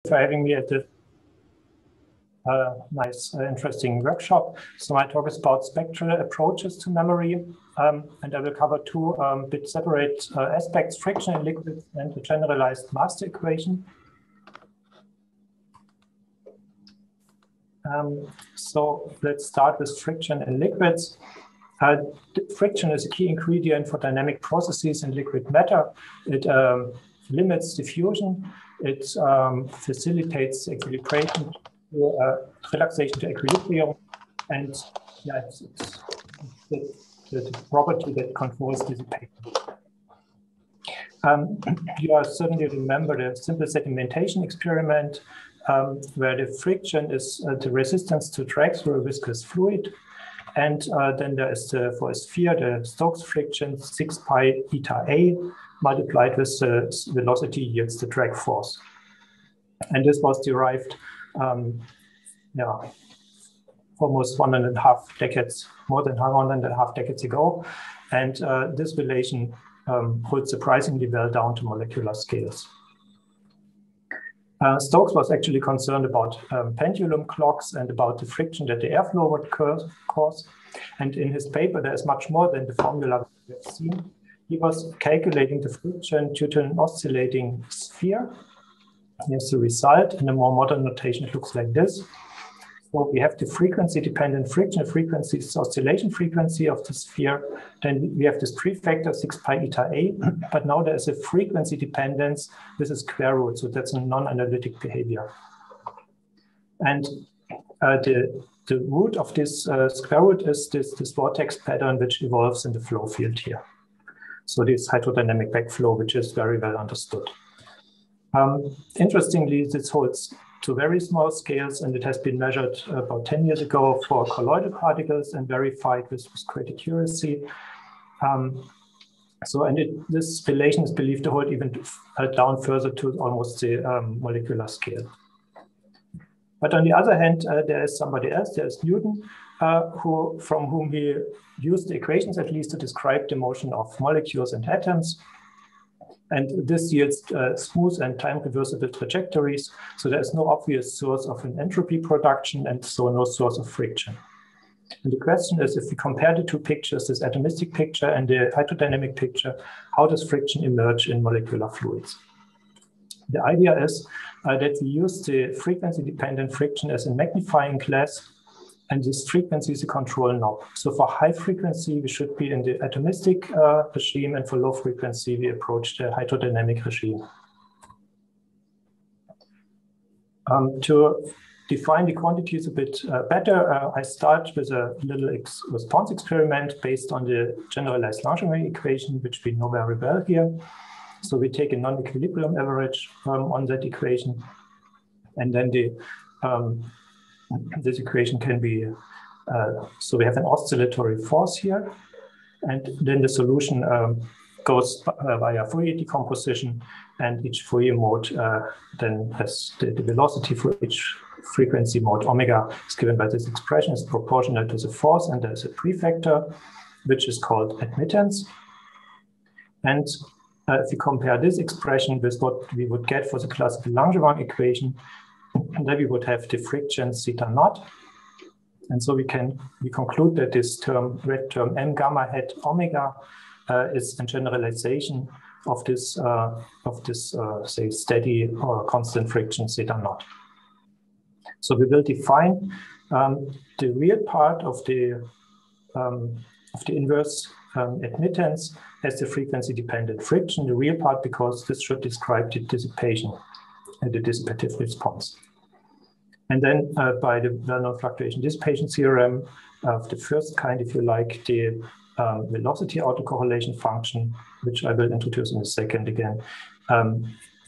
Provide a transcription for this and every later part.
for having me at the nice, interesting workshop. So my talk is about spectral approaches to memory, and I will cover two bit separate aspects: friction in liquids and the generalized master equation. So let's start with friction in liquids. Friction is a key ingredient for dynamic processes in liquid matter. It limits diffusion. It facilitates equilibration, relaxation to equilibrium, and yeah, it's the property that controls dissipation. You certainly remember the simple sedimentation experiment, where the friction is the resistance to drag through a viscous fluid. And then there is, for a sphere, the Stokes friction, 6 pi eta A, multiplied with the velocity yields the drag force. And this was derived almost 1.5 decades, more than 1.5 decades ago. And this relation holds surprisingly well down to molecular scales. Stokes was actually concerned about pendulum clocks and about the friction that the airflow would cause. And in his paper, there is much more than the formula we have seen. He was calculating the friction due to an oscillating sphere. Here's the result. In a more modern notation, it looks like this. So we have the frequency-dependent friction. The frequency is the oscillation frequency of the sphere. Then we have this prefactor 6 pi eta A, but now there is a frequency dependence with a square root. So that's a non-analytic behavior. And the root of this square root is this vortex pattern, which evolves in the flow field here. So this hydrodynamic backflow, which is very well understood. Interestingly, this holds to very small scales, and it has been measured about 10 years ago for colloidal particles and verified with great accuracy. This relation is believed to hold even down further to almost the molecular scale. But on the other hand, there is somebody else, there is Newton, from whom he used the equations at least to describe the motion of molecules and atoms. And this yields smooth and time-reversible trajectories. So there is no obvious source of an entropy production and so no source of friction. And the question is, if we compare the two pictures, this atomistic picture and the hydrodynamic picture, how does friction emerge in molecular fluids? The idea is that we use the frequency-dependent friction as a magnifying glass, and this frequency is a control knob. So for high frequency, we should be in the atomistic regime, and for low frequency, we approach the hydrodynamic regime. To define the quantities a bit better, I start with a little response experiment based on the generalized Langevin equation, which we know very well here. So we take a non-equilibrium average on that equation, and then this equation can be, so we have an oscillatory force here, and then the solution goes via Fourier decomposition, and each Fourier mode then has the velocity for each frequency mode. Omega is given by this expression, is proportional to the force, and there's a prefactor, which is called admittance. And if we compare this expression with what we would get for the classical Langevin equation, and then we would have the friction theta naught. And so we conclude that this term, red term m gamma hat omega, is a generalization of this say steady or constant friction theta naught. So we will define the real part of the inverse admittance as the frequency dependent friction, the real part, because this should describe the dissipation and the dissipative response. And then by the well-known fluctuation dissipation theorem of the first kind, if you like, the velocity autocorrelation function, which I will introduce in a second again,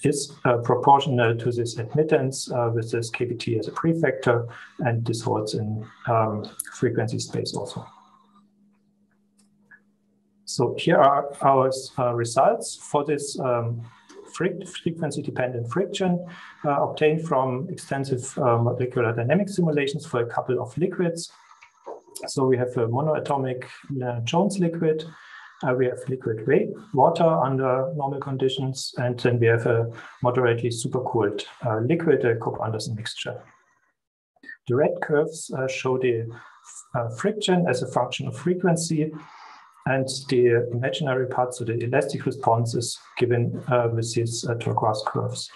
is proportional to this admittance with this kbt as a prefactor, and this holds in frequency space also. So here are our results for this frequency-dependent friction obtained from extensive molecular dynamic simulations for a couple of liquids. So we have a monoatomic Jones liquid, We have liquid water under normal conditions, and then we have a moderately supercooled liquid, a Cook-Anderson mixture. The red curves show the friction as a function of frequency, and the imaginary part, so the elastic response, is given with these turquoise curves.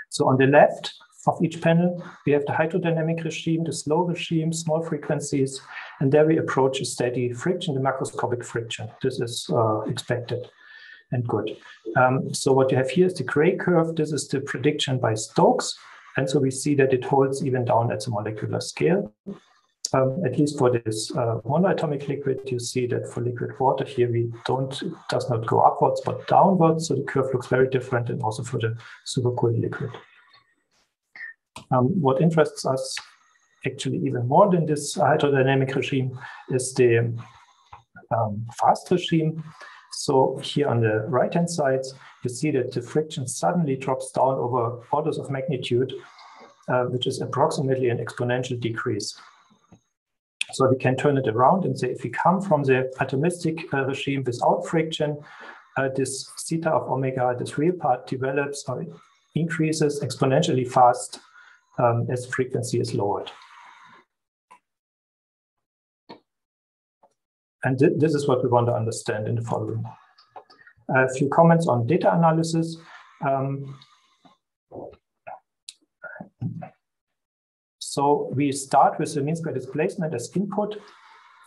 So on the left of each panel, we have the hydrodynamic regime, the slow regime, small frequencies, and there we approach a steady friction, the macroscopic friction. This is expected and good. So what you have here is the gray curve. This is the prediction by Stokes. And so we see that it holds even down at the molecular scale. At least for this monoatomic liquid, you see that for liquid water here, does not go upwards, but downwards. So the curve looks very different, and also for the supercooled liquid. What interests us actually even more than this hydrodynamic regime is the fast regime. So here on the right-hand side, you see that the friction suddenly drops down over orders of magnitude, which is approximately an exponential decrease. So we can turn it around and say, if we come from the atomistic regime without friction, this theta of omega, this real part, develops or increases exponentially fast as frequency is lowered. And this is what we want to understand in the following. A few comments on data analysis. So we start with the mean square displacement as input,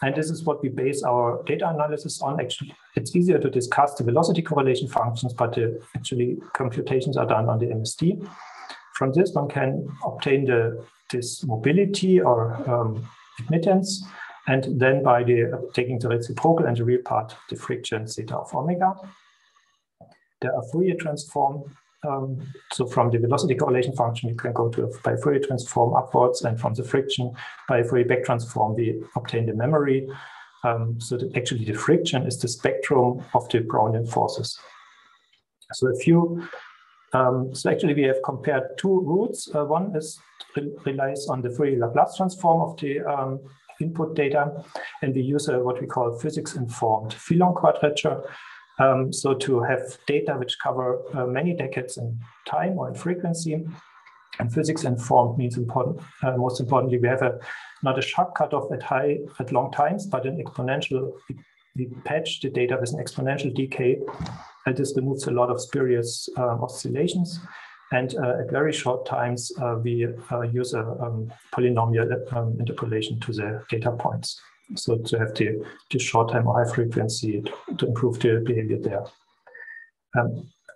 and this is what we base our data analysis on. Actually, it's easier to discuss the velocity correlation functions, but actually computations are done on the MSD. From this, one can obtain this mobility or admittance, and then by taking the reciprocal and the real part, the friction theta of omega. There are Fourier transform. So from the velocity correlation function, you can go by Fourier transform upwards, and from the friction by Fourier back transform, we obtain the memory. So that actually the friction is the spectrum of the Brownian forces. So so actually we have compared two routes. One relies on the Fourier Laplace transform of the input data, and we use what we call physics-informed Filon quadrature. So to have data which cover many decades in time or in frequency, and physics-informed means most importantly, we have not a sharp cutoff at long times, but an exponential. We patch the data with an exponential decay, and this removes a lot of spurious oscillations. And at very short times, we use a polynomial interpolation to the data points. So to have the short time or high frequency to improve the behavior there.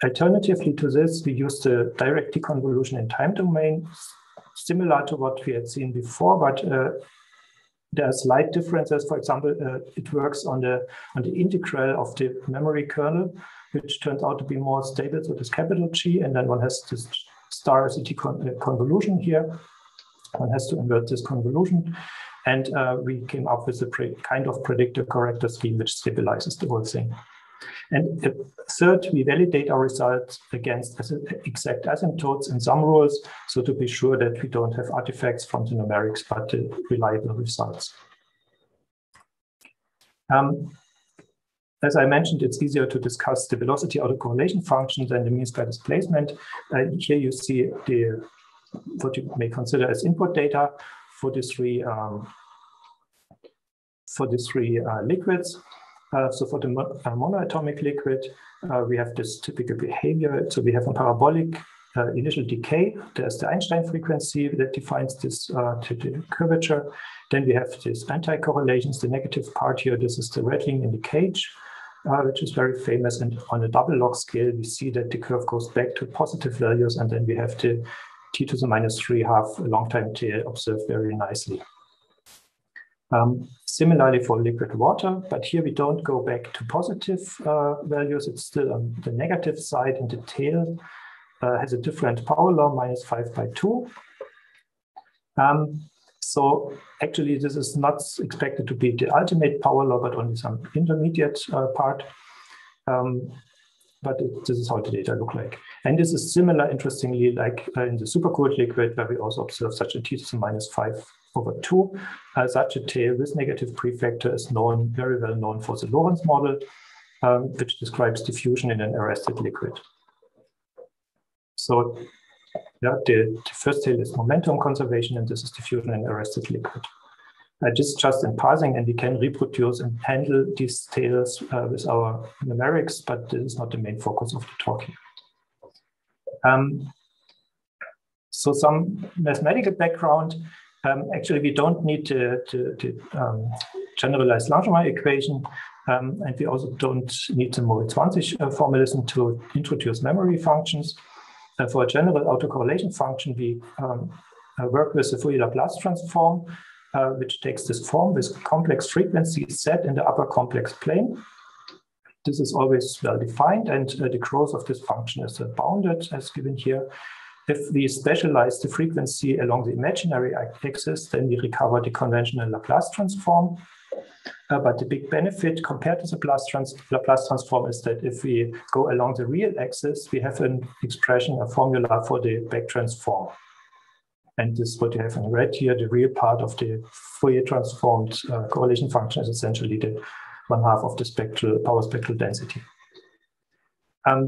Alternatively to this, we use the direct deconvolution in time domain, similar to what we had seen before, but there are slight differences. For example, it works on the integral of the memory kernel, which turns out to be more stable, so this capital G, and then one has this star as a convolution here. One has to invert this convolution. And we came up with a kind of predictor corrector scheme which stabilizes the whole thing. And third, we validate our results against exact asymptotes in some rules, so to be sure that we don't have artifacts from the numerics, but the reliable results. As I mentioned, it's easier to discuss the velocity autocorrelation function than the mean square displacement. Here you see what you may consider as input data for the three liquids. So for the monoatomic liquid, we have this typical behavior. So we have a parabolic initial decay. There's the Einstein frequency that defines this the curvature. Then we have this anti-correlations, the negative part here. This is the rattling in the cage, which is very famous. And on a double log scale, we see that the curve goes back to positive values. And then we have the t to the -3 half long time tail observed very nicely. Similarly for liquid water, but here we don't go back to positive values. It's still on the negative side, and the tail has a different power law, -5/2. So actually, this is not expected to be the ultimate power law, but only some intermediate part. But this is how the data look like. And this is similar, interestingly, like in the supercooled liquid, where we also observe such a t to the -5 over 2. Such a tail with negative prefactor is very well known for the Lorentz model, which describes diffusion in an arrested liquid. So yeah, the first tail is momentum conservation, and this is diffusion in arrested liquid. This is just in passing, and we can reproduce and handle these tails with our numerics, but this is not the main focus of the talk here. So some mathematical background. Actually, we don't need the generalized Langevin equation, and we also don't need the Moritz-20 formalism to introduce memory functions. For a general autocorrelation function, we work with the Fourier Laplace transform, which takes this form with complex frequencies set in the upper complex plane. This is always well defined, and the growth of this function is bounded as given here. If we specialize the frequency along the imaginary axis, then we recover the conventional Laplace transform. But the big benefit compared to the Laplace transform is that if we go along the real axis, we have an expression, a formula for the back transform. And this is what you have in red here. The real part of the Fourier transformed correlation function is essentially the 1/2 of the power spectral density.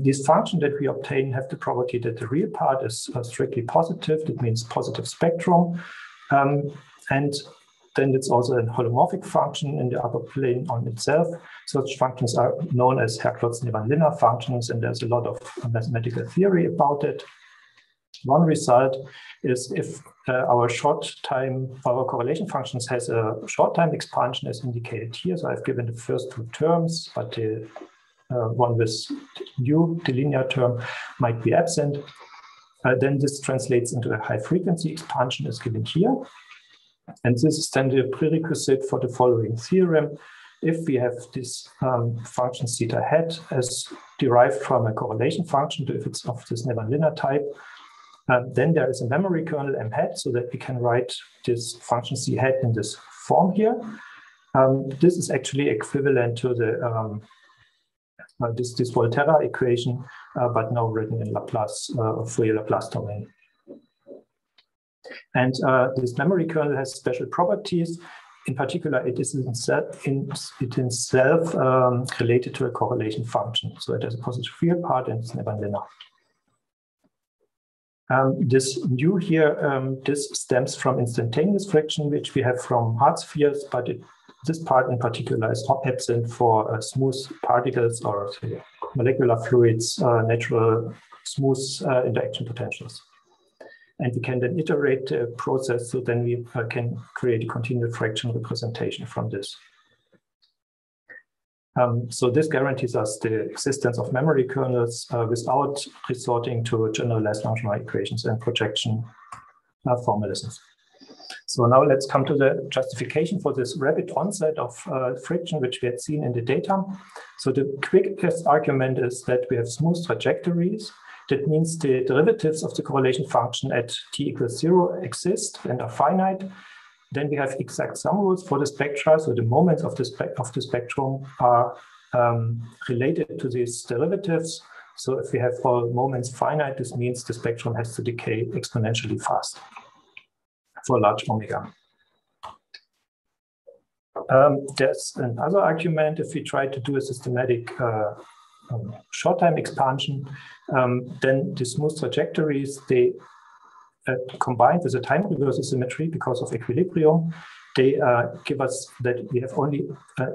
These functions that we obtain have the property that the real part is strictly positive. That means positive spectrum. And then it's also a holomorphic function in the upper plane on itself. Such functions are known as Herklotz-Nevann-Linna functions, and there's a lot of mathematical theory about it. One result is if our correlation functions has a short time expansion as indicated here. So I've given the first 2 terms, but the one with nu, the linear term, might be absent. Then this translates into a high frequency expansion as given here. And this is then the prerequisite for the following theorem. If we have this function theta hat as derived from a correlation function, if it's of this Nevann-Linna type, then there is a memory kernel m hat, so that we can write this function c hat in this form here. This is actually equivalent to the this Volterra equation, but now written in Laplace, Fourier Laplace domain. And this memory kernel has special properties. In particular, it is itself related to a correlation function. So it has a positive real part and it's Nevann-Linna. This nu here, this stems from instantaneous friction, which we have from hard spheres, but this part in particular is absent for smooth particles or say, molecular fluids, natural smooth interaction potentials. And we can then iterate the process, so then we can create a continued fraction representation from this. So this guarantees us the existence of memory kernels without resorting to generalized Langevin equations and projection formalisms. So now let's come to the justification for this rapid onset of friction, which we had seen in the data. So the quickest argument is that we have smooth trajectories. That means the derivatives of the correlation function at t = 0 exist and are finite. Then we have exact sum rules for the spectra. So the moments of the spectrum are related to these derivatives. So if we have all moments finite, this means the spectrum has to decay exponentially fast for large omega. There's another argument. If we try to do a systematic short time expansion, then the smooth trajectories, they combined with a time reversal symmetry because of equilibrium, they give us that we have only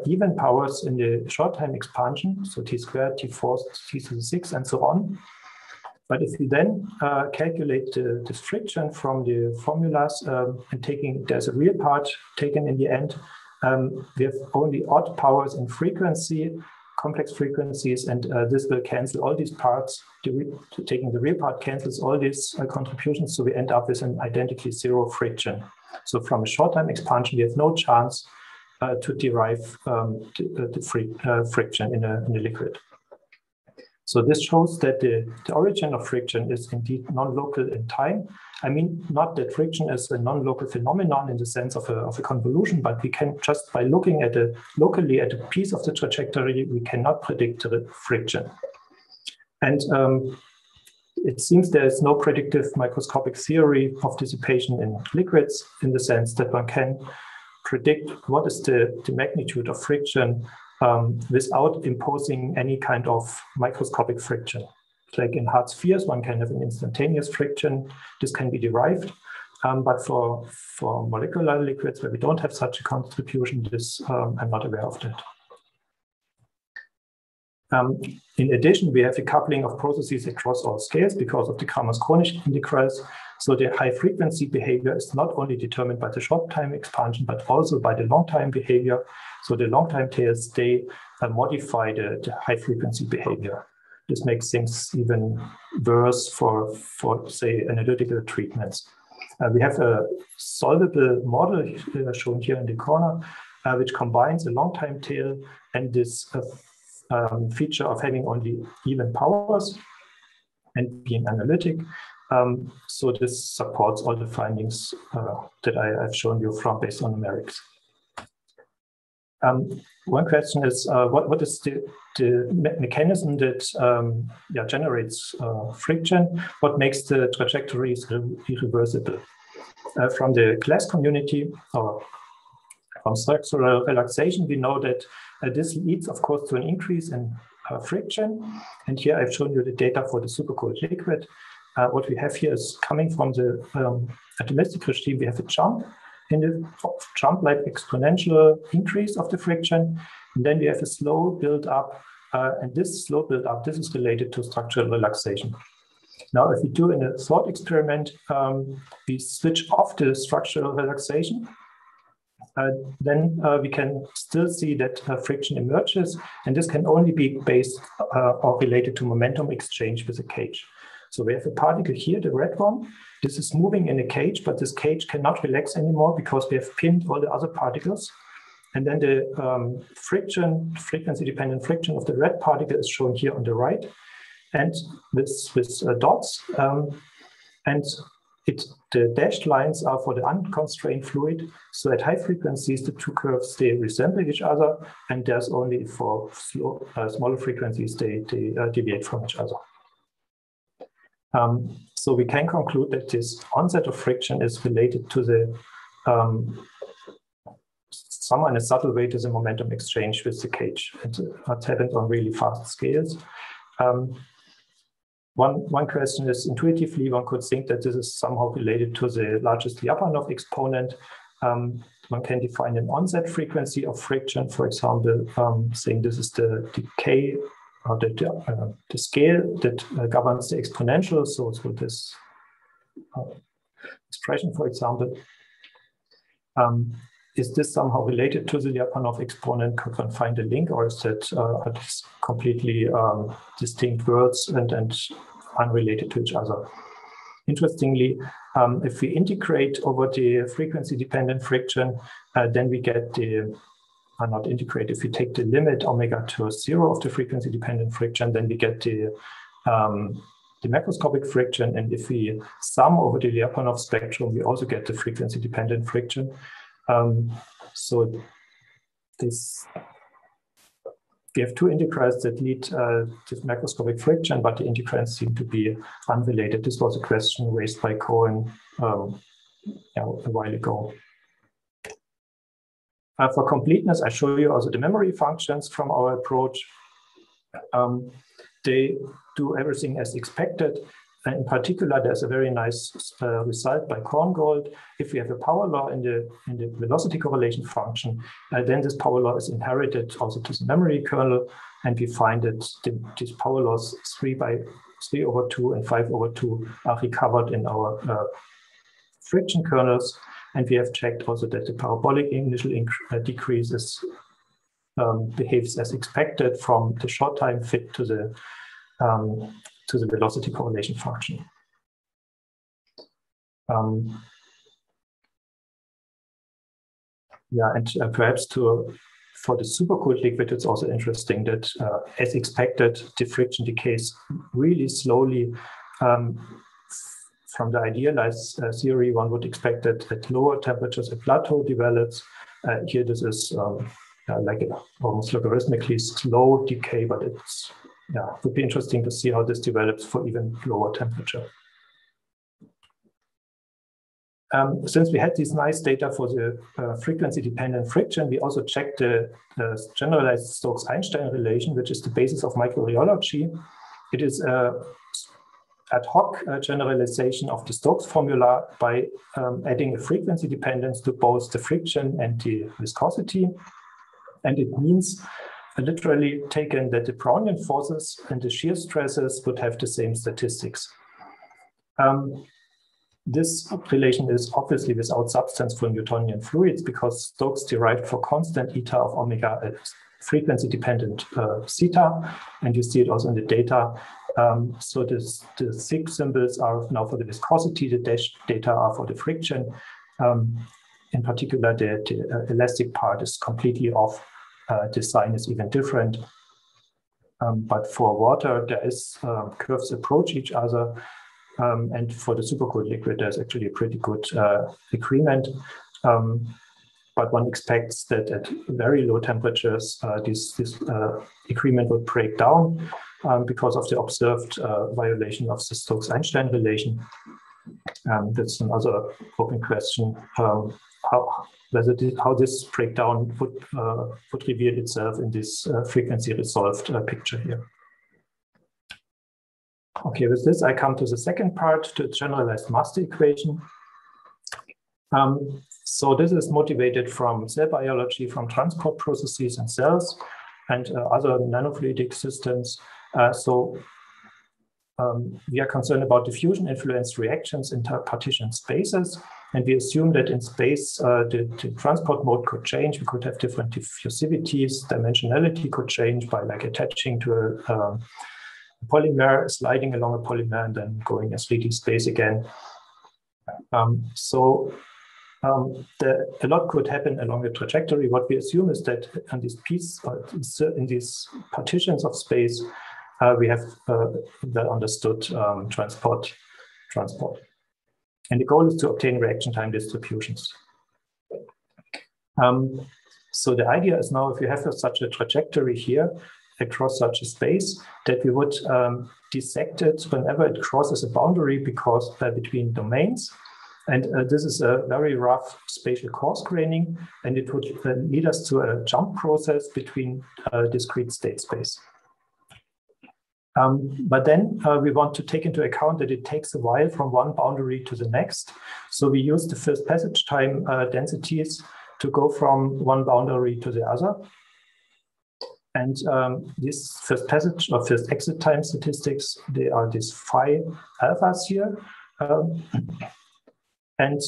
even powers in the short time expansion, so t squared, t4, t6, and so on. But if we then calculate this friction from the formulas and there's a real part taken in the end, we have only odd powers in frequency, complex frequencies, and this will cancel all these parts. Taking the real part cancels all these contributions, so we end up with an identically 0 friction. So from a short time expansion, we have no chance to derive the friction in a liquid. So this shows that the origin of friction is indeed non-local in time. I mean, not that friction is a non-local phenomenon in the sense of a convolution, but we can just by looking at locally at a piece of the trajectory, we cannot predict the friction. And it seems there is no predictive microscopic theory of dissipation in liquids, in the sense that one can predict what is the magnitude of friction without imposing any kind of microscopic friction. Like in hard spheres, one can have an instantaneous friction. This can be derived. But for molecular liquids where we don't have such a contribution, this I'm not aware of that. In addition, we have a coupling of processes across all scales because of the Kramers-Kronig integrals. So the high frequency behavior is not only determined by the short time expansion, but also by the long time behavior. So the long time tails, they modify the high frequency behavior. This makes things even worse for say, analytical treatments. We have a solvable model shown here in the corner, which combines a long time tail and this feature of having only even powers and being analytic. So this supports all the findings that I've shown you from based on numerics. One question is, what is the mechanism that generates friction? What makes the trajectories irreversible? From the class community, or from structural relaxation, we know that this leads, of course, to an increase in friction. And here I've shown you the data for the supercooled liquid. What we have here is coming from the atomistic regime. We have a jump in the jump-like exponential increase of the friction. And then we have a slow build-up. And this slow build-up, this is related to structural relaxation. Now, if we do in a thought experiment, we switch off the structural relaxation, then we can still see that friction emerges, and this can only be based or related to momentum exchange with a cage. So we have a particle here, the red one. This is moving in a cage, but this cage cannot relax anymore because we have pinned all the other particles. And then the frequency-dependent friction of the red particle is shown here on the right, and with dots. And the dashed lines are for the unconstrained fluid. So at high frequencies, the two curves, they resemble each other, and there's only for smaller frequencies, they deviate from each other. So we can conclude that this onset of friction is related to the somehow in a subtle way to the momentum exchange with the cage. It happens on really fast scales. One question is, intuitively, one could think that this is somehow related to the largest Lyapunov exponent. One can define an onset frequency of friction, for example, saying this is the decay or the scale that governs the exponential. So this expression, for example, is this somehow related to the Lyapunov exponent? Could one find a link, or is that are these completely distinct words and unrelated to each other? Interestingly, if we integrate over the frequency-dependent friction, then we get the not integrate. If we take the limit omega to 0 of the frequency-dependent friction, then we get the macroscopic friction. And if we sum over the Lyapunov spectrum, we also get the frequency-dependent friction. So we have two integrals that lead to macroscopic friction, but the integrals seem to be unrelated. This was a question raised by Cohen a while ago. For completeness, I show you also the memory functions from our approach. They do everything as expected. And in particular, there's a very nice result by Korngold. If we have a power law in the velocity correlation function, then this power law is inherited also to the memory kernel. And we find that these power laws 3/2 and 5/2 are recovered in our friction kernels. And we have checked also that the parabolic initial decrease behaves as expected from the short time fit to the velocity correlation function. Perhaps for the supercooled liquid, it's also interesting that, as expected, the friction decays really slowly. From the idealized theory, one would expect that at lower temperatures, a plateau develops. Here, this is like an almost logarithmically slow decay, but it's yeah, it would be interesting to see how this develops for even lower temperature. Since we had these nice data for the frequency-dependent friction, we also checked the generalized Stokes Einstein relation, which is the basis of microbiology. It is a ad hoc generalization of the Stokes formula by adding a frequency dependence to both the friction and the viscosity. And it means literally taken that the Brownian forces and the shear stresses would have the same statistics. This relation is obviously without substance for Newtonian fluids because Stokes derived for constant eta of omega a frequency-dependent zeta, and you see it also in the data. So the sig symbols are now for the viscosity, the dash data are for the friction. In particular, the elastic part is completely off. The sign is even different. But for water, there is curves approach each other. And for the supercooled liquid, there's actually a pretty good agreement. But one expects that at very low temperatures, this agreement would break down because of the observed violation of the Stokes-Einstein relation. That's another open question, how this breakdown would reveal itself in this frequency-resolved picture here. Okay, with this, I come to the second part, the generalized master equation. So this is motivated from cell biology, from transport processes in cells and other nanofluidic systems. We are concerned about diffusion-influenced reactions in partition spaces. And we assume that in space, the transport mode could change. We could have different diffusivities. Dimensionality could change by like attaching to a polymer, sliding along a polymer, and then going a 3D space again. A lot could happen along the trajectory. What we assume is that on this piece, in these partitions of space, we have well understood transport. And the goal is to obtain reaction time distributions. So the idea is now, if you have such a trajectory here across such a space, that we would dissect it whenever it crosses a boundary because between domains. And this is a very rough spatial coarse-graining, and it would lead us to a jump process between discrete state space. But then we want to take into account that it takes a while from one boundary to the next. So we use the first passage time densities to go from one boundary to the other. And this first passage or first exit time statistics, they are these phi alphas here. And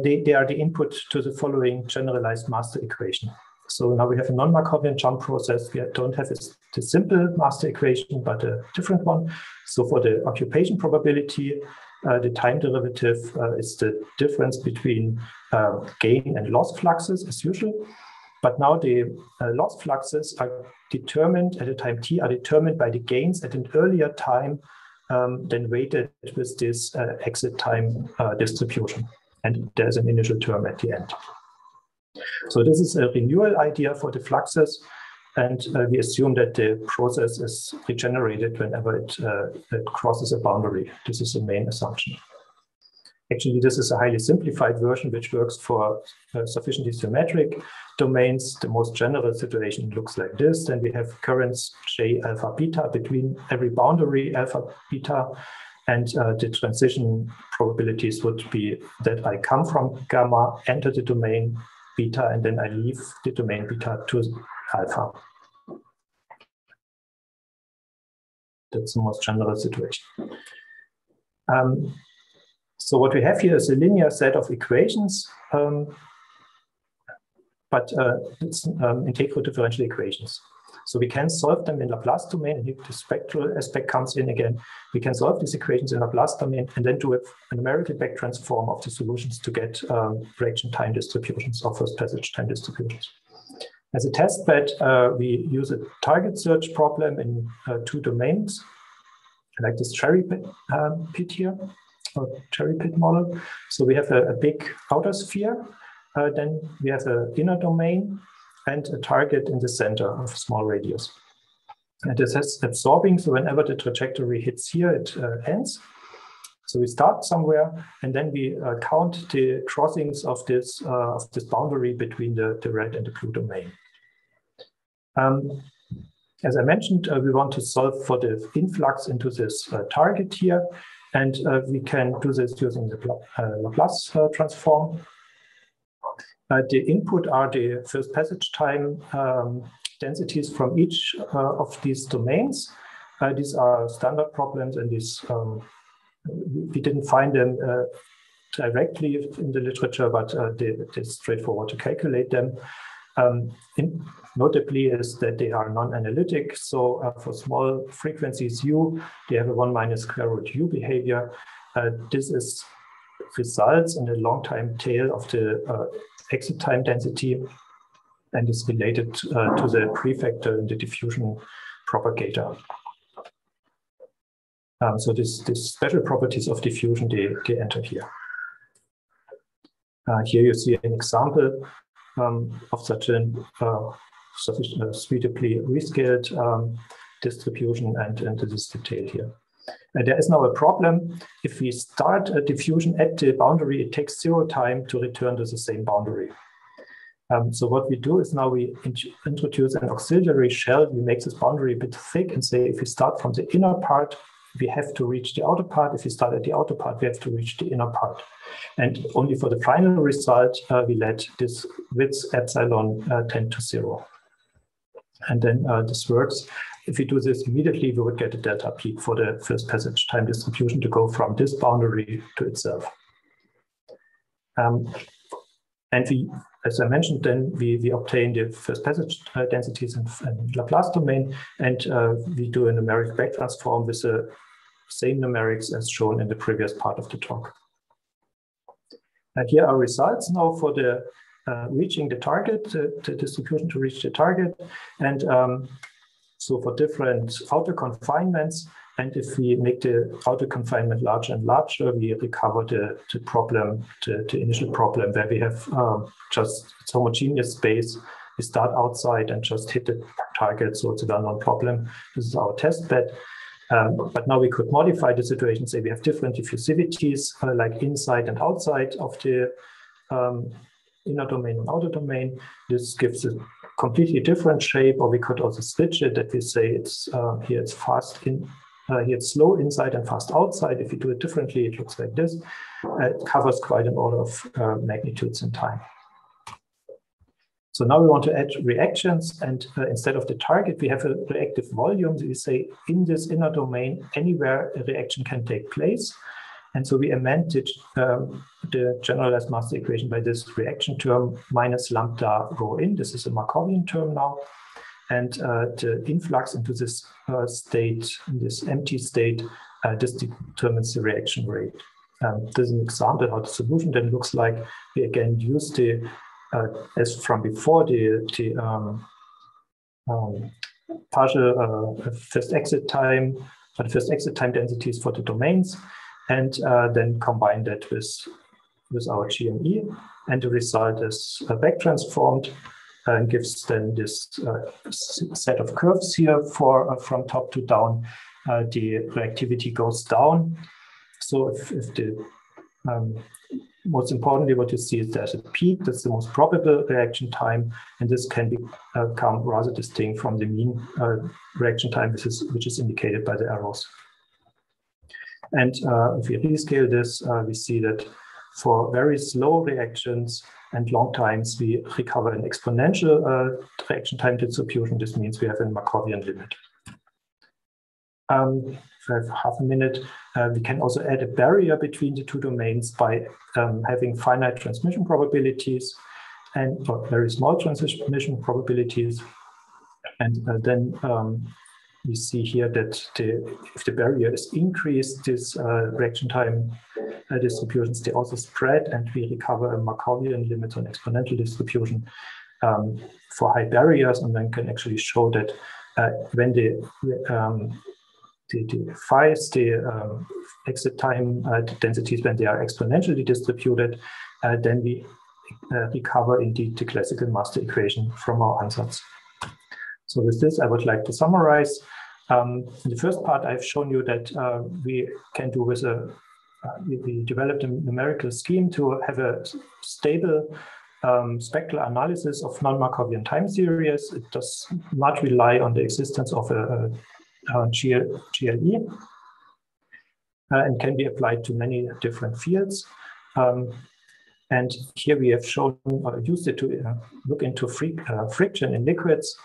they are the input to the following generalized master equation. So now we have a non-Markovian John process. We don't have the simple master equation, but a different one. So for the occupation probability, the time derivative is the difference between gain and loss fluxes as usual. But now the loss fluxes are determined at a time t, are determined by the gains at an earlier time than weighted with this exit time distribution. And there's an initial term at the end. So this is a renewal idea for the fluxes, and we assume that the process is regenerated whenever it crosses a boundary. This is the main assumption. Actually, this is a highly simplified version which works for sufficiently symmetric domains. The most general situation looks like this. Then we have currents J alpha beta between every boundary alpha beta. And the transition probabilities would be that I come from gamma, enter the domain beta, and then I leave the domain beta to alpha. That's the most general situation. So what we have here is a linear set of equations, but it's integral differential equations. So we can solve them in Laplace domain, and the spectral aspect comes in again. We can solve these equations in Laplace domain and then do a numerical back transform of the solutions to get reaction time distributions or first passage time distributions. As a test bed, we use a target search problem in 2 domains, like this cherry pit here, or cherry pit model. So we have a big outer sphere, then we have an inner domain, and a target in the center of a small radius. And this has absorbing, so whenever the trajectory hits here, it ends. So we start somewhere, and then we count the crossings of this boundary between the red and the blue domain. As I mentioned, we want to solve for the influx into this target here, and we can do this using the Laplace transform. The input are the first passage time densities from each of these domains. These are standard problems, and these we didn't find them directly in the literature, but they're straightforward to calculate them. Notably is that they are non-analytic. So for small frequencies u, they have a 1 minus square root u behavior. This results in a long time tail of the exit time density and is related to the prefactor in the diffusion propagator. So these special properties of diffusion, they enter here. Here you see an example of such a suitably rescaled distribution, and this is detailed here. There is now a problem. If we start a diffusion at the boundary, it takes 0 time to return to the same boundary. So what we do is now we introduce an auxiliary shell. We make this boundary a bit thick and say if we start from the inner part, we have to reach the outer part. If we start at the outer part, we have to reach the inner part. And only for the final result, we let this width epsilon tend to 0. And then this works. If we do this immediately, we would get a delta peak for the first passage time distribution to go from this boundary to itself. And we, as I mentioned, then we obtain the first passage densities in Laplace domain, and we do a numeric back transform with the same numerics as shown in the previous part of the talk. And here are results now for the reaching the target, the distribution to reach the target, and so for different outer confinements. And if we make the outer confinement larger and larger, we recover the problem, the initial problem where we have just it's homogeneous space. We start outside and just hit the target, so it's a well-known problem. This is our test bed. But now we could modify the situation, say we have different diffusivities, like inside and outside of the inner domain and outer domain. This gives a completely different shape, or we could also switch it, that we say it's here it's fast in, here it's slow inside and fast outside. If we do it differently, it looks like this. It covers quite an order of magnitudes in time. So now we want to add reactions, and instead of the target, we have a reactive volume. So we say in this inner domain, anywhere a reaction can take place. And so we amended the generalized master equation by this reaction term minus lambda rho in. This is a Markovian term now. And the influx into this state, this empty state, this determines the reaction rate. This is an example how the solution then looks like. We again use the as from before, the partial first exit time, the first exit time densities for the domains, and then combine that with our GME, and the result is back transformed and gives then this set of curves here for from top to down. The reactivity goes down. So if the most importantly, what you see is there's a peak. That's the most probable reaction time, and this can become rather distinct from the mean reaction time, which is indicated by the arrows. And if we rescale this, we see that for very slow reactions and long times, we recover an exponential reaction time distribution. This means we have a Markovian limit. If I have half a minute, we can also add a barrier between the two domains by having finite transmission probabilities and very small transmission probabilities. And then we see here that if the barrier is increased, this reaction time distributions, they also spread, and we recover a Markovian limit on exponential distribution for high barriers, and then can actually show that when the phi's, the exit time densities, when they are exponentially distributed, then we recover indeed the classical master equation from our ansatz. So with this, I would like to summarize. In the first part, I've shown you that we can do with we developed a numerical scheme to have a stable spectral analysis of non-Markovian time series. It does not rely on the existence of a GLE and can be applied to many different fields. And here we have shown used it to look into friction in liquids,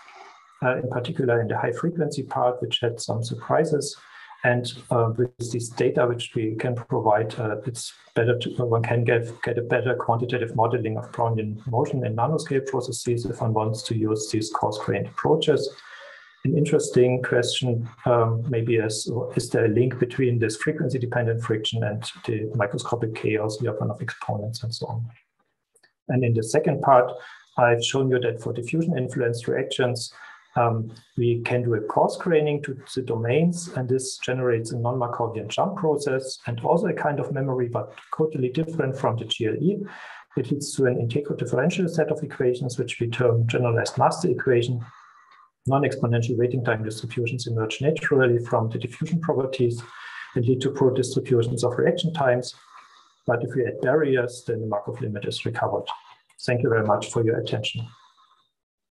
in particular in the high frequency part, which had some surprises. And with this data which we can provide, it's better to, one can get a better quantitative modeling of Brownian motion in nanoscale processes if one wants to use these coarse-grained approaches. An interesting question maybe is there a link between this frequency-dependent friction and the microscopic chaos, Lyapunov exponents, and so on. And in the second part, I've shown you that for diffusion influenced reactions, we can do a coarse-graining to the domains, and this generates a non-Markovian John process and also a kind of memory, but totally different from the GLE. It leads to an integral differential set of equations, which we term generalized master equation. Non-exponential waiting time distributions emerge naturally from the diffusion properties and lead to pro distributions of reaction times. But if we add barriers, then the Markov limit is recovered. Thank you very much for your attention.